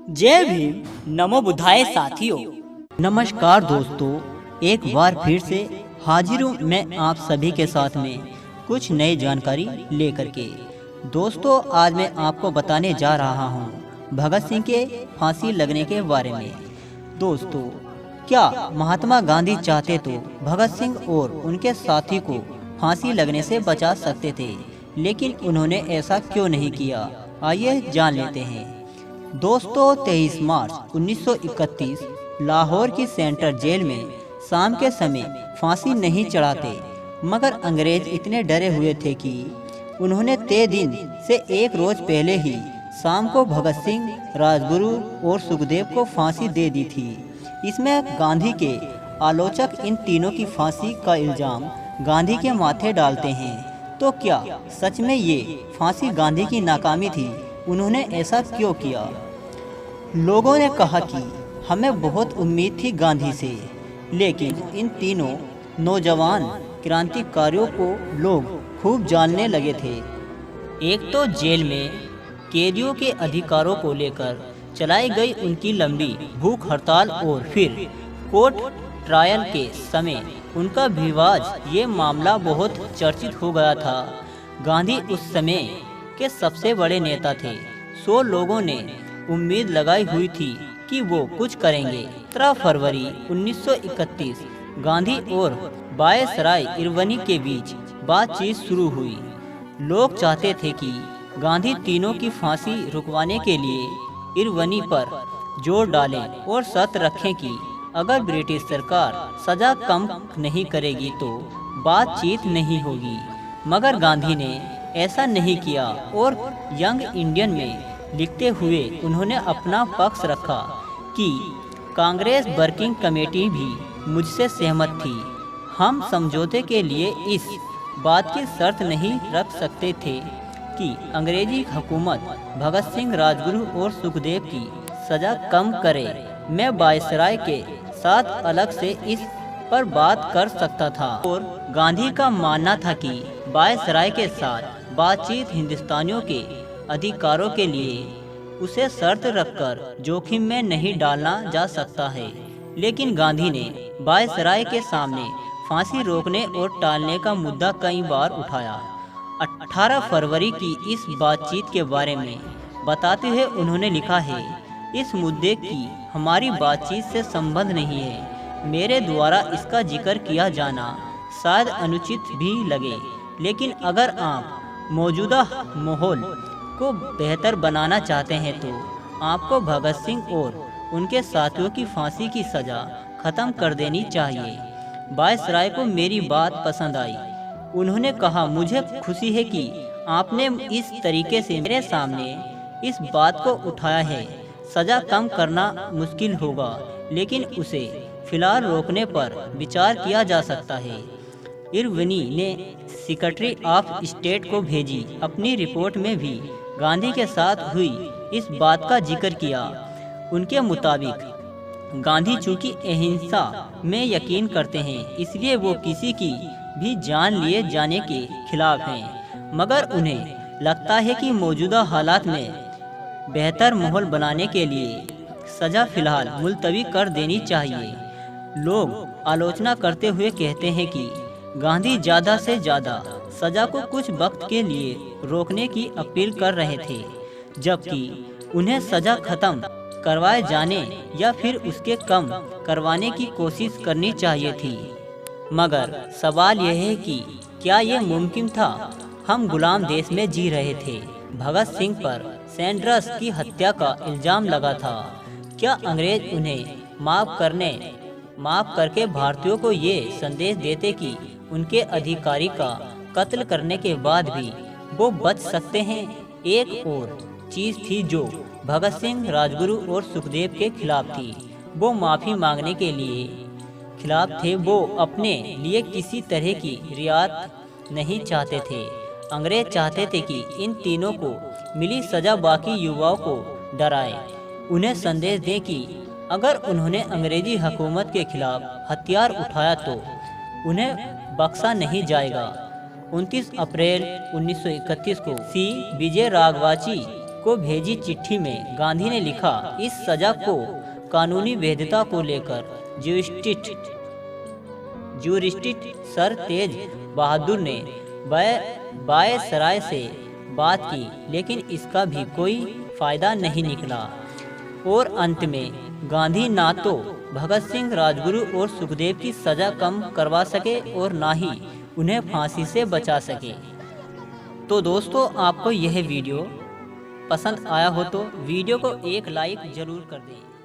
जय भीम नमो बुद्धाय साथियों। नमस्कार दोस्तों, एक बार फिर से हाजिर हूँ मैं आप सभी के साथ में कुछ नई जानकारी लेकर के। दोस्तों, आज मैं आपको बताने जा रहा हूँ भगत सिंह के फांसी लगने के बारे में। दोस्तों, क्या महात्मा गांधी चाहते तो भगत सिंह और उनके साथी को फांसी लगने से बचा सकते थे, लेकिन उन्होंने ऐसा क्यों नहीं किया, आइए जान लेते हैं। दोस्तों, 23 मार्च 1931 लाहौर की सेंट्रल जेल में शाम के समय फांसी नहीं चढ़ाते, मगर अंग्रेज इतने डरे हुए थे कि उन्होंने तय दिन से एक रोज पहले ही शाम को भगत सिंह, राजगुरु और सुखदेव को फांसी दे दी थी। इसमें गांधी के आलोचक इन तीनों की फांसी का इल्जाम गांधी के माथे डालते हैं। तो क्या सच में ये फांसी गांधी की नाकामी थी? उन्होंने ऐसा क्यों किया? लोगों ने कहा कि हमें बहुत उम्मीद थी गांधी से, लेकिन इन तीनों नौजवान क्रांतिकारियों को लोग खूब जानने लगे थे। एक तो जेल में कैदियों के अधिकारों को लेकर चलाई गई उनकी लंबी भूख हड़ताल, और फिर कोर्ट ट्रायल के समय उनका विवाद, ये मामला बहुत चर्चित हो गया था। गांधी उस समय के सबसे बड़े नेता थे, सो लोगों ने उम्मीद लगाई हुई थी कि वो कुछ करेंगे। 17 फरवरी 1931 गांधी और वायसराय इरवनी के बीच बातचीत शुरू हुई। लोग चाहते थे कि गांधी तीनों की फांसी रुकवाने के लिए इरवनी पर जोर डालें और शर्त रखें कि अगर ब्रिटिश सरकार सजा कम नहीं करेगी तो बातचीत नहीं होगी। मगर गांधी ने ऐसा नहीं किया और यंग इंडियन में लिखते हुए उन्होंने अपना पक्ष रखा कि कांग्रेस वर्किंग कमेटी भी मुझसे सहमत थी। हम समझौते के लिए इस बात की शर्त नहीं रख सकते थे कि अंग्रेजी हुकूमत भगत सिंह, राजगुरु और सुखदेव की सजा कम करे। मैं वायसराय के साथ अलग से इस पर बात कर सकता था, और गांधी का मानना था कि वायसराय के साथ बातचीत हिंदुस्तानियों के अधिकारों के लिए उसे शर्त रखकर जोखिम में नहीं डालना जा सकता है। लेकिन गांधी ने वायसराय के सामने फांसी रोकने और टालने का मुद्दा कई बार उठाया। 18 फरवरी की इस बातचीत के बारे में बताते हुए उन्होंने लिखा है, इस मुद्दे की हमारी बातचीत से संबंध नहीं है। मेरे द्वारा इसका जिक्र किया जाना शायद अनुचित भी लगे, लेकिन अगर आप मौजूदा माहौल को बेहतर बनाना चाहते हैं तो आपको भगत सिंह और उनके साथियों की फांसी की सज़ा ख़त्म कर देनी चाहिए। वायसराय को मेरी बात पसंद आई। उन्होंने कहा, मुझे खुशी है कि आपने इस तरीके से मेरे सामने इस बात को उठाया है। सज़ा कम करना मुश्किल होगा, लेकिन उसे फिलहाल रोकने पर विचार किया जा सकता है। इरविनी ने सेक्रेटरी ऑफ स्टेट को भेजी अपनी रिपोर्ट में भी गांधी के साथ हुई इस बात का जिक्र किया। उनके मुताबिक गांधी चूंकि अहिंसा में यकीन करते हैं, इसलिए वो किसी की भी जान लिए जाने के खिलाफ हैं, मगर उन्हें लगता है कि मौजूदा हालात में बेहतर माहौल बनाने के लिए सज़ा फिलहाल मुलतवी कर देनी चाहिए। लोग आलोचना करते हुए कहते हैं कि गांधी ज़्यादा से ज़्यादा सज़ा को कुछ वक्त के लिए रोकने की अपील कर रहे थे, जबकि उन्हें सज़ा ख़त्म करवाए जाने या फिर उसके कम करवाने की कोशिश करनी चाहिए थी। मगर सवाल यह है कि क्या ये मुमकिन था? हम गुलाम देश में जी रहे थे। भगत सिंह पर सैंडर्स की हत्या का इल्ज़ाम लगा था। क्या अंग्रेज उन्हें माफ़ करके भारतीयों को ये संदेश देते कि उनके अधिकारी का कत्ल करने के बाद भी वो बच सकते हैं? एक और चीज़ थी जो भगत सिंह, राजगुरु और सुखदेव के खिलाफ थी। वो माफ़ी मांगने के लिए खिलाफ थे। वो अपने लिए किसी तरह की रियायत नहीं चाहते थे। अंग्रेज चाहते थे कि इन तीनों को मिली सज़ा बाकी युवाओं को डराए, उन्हें संदेश दें कि अगर उन्होंने अंग्रेजी हुकूमत के खिलाफ हथियार उठाया तो उन्हें बख्शा नहीं जाएगा। 29 अप्रैल 1931 को सी विजय राघवाची को भेजी चिट्ठी में गांधी ने लिखा, इस सजा को कानूनी वैधता को लेकर ज्यूरिस्टिट सर तेज बहादुर ने वायसराय से बात की, लेकिन इसका भी कोई फायदा नहीं निकला और अंत में गांधी ना तो भगत सिंह, राजगुरु और सुखदेव की सजा कम करवा सके और ना ही उन्हें फांसी से बचा सके। तो दोस्तों, आपको यह वीडियो पसंद आया हो तो वीडियो को एक लाइक जरूर कर दें।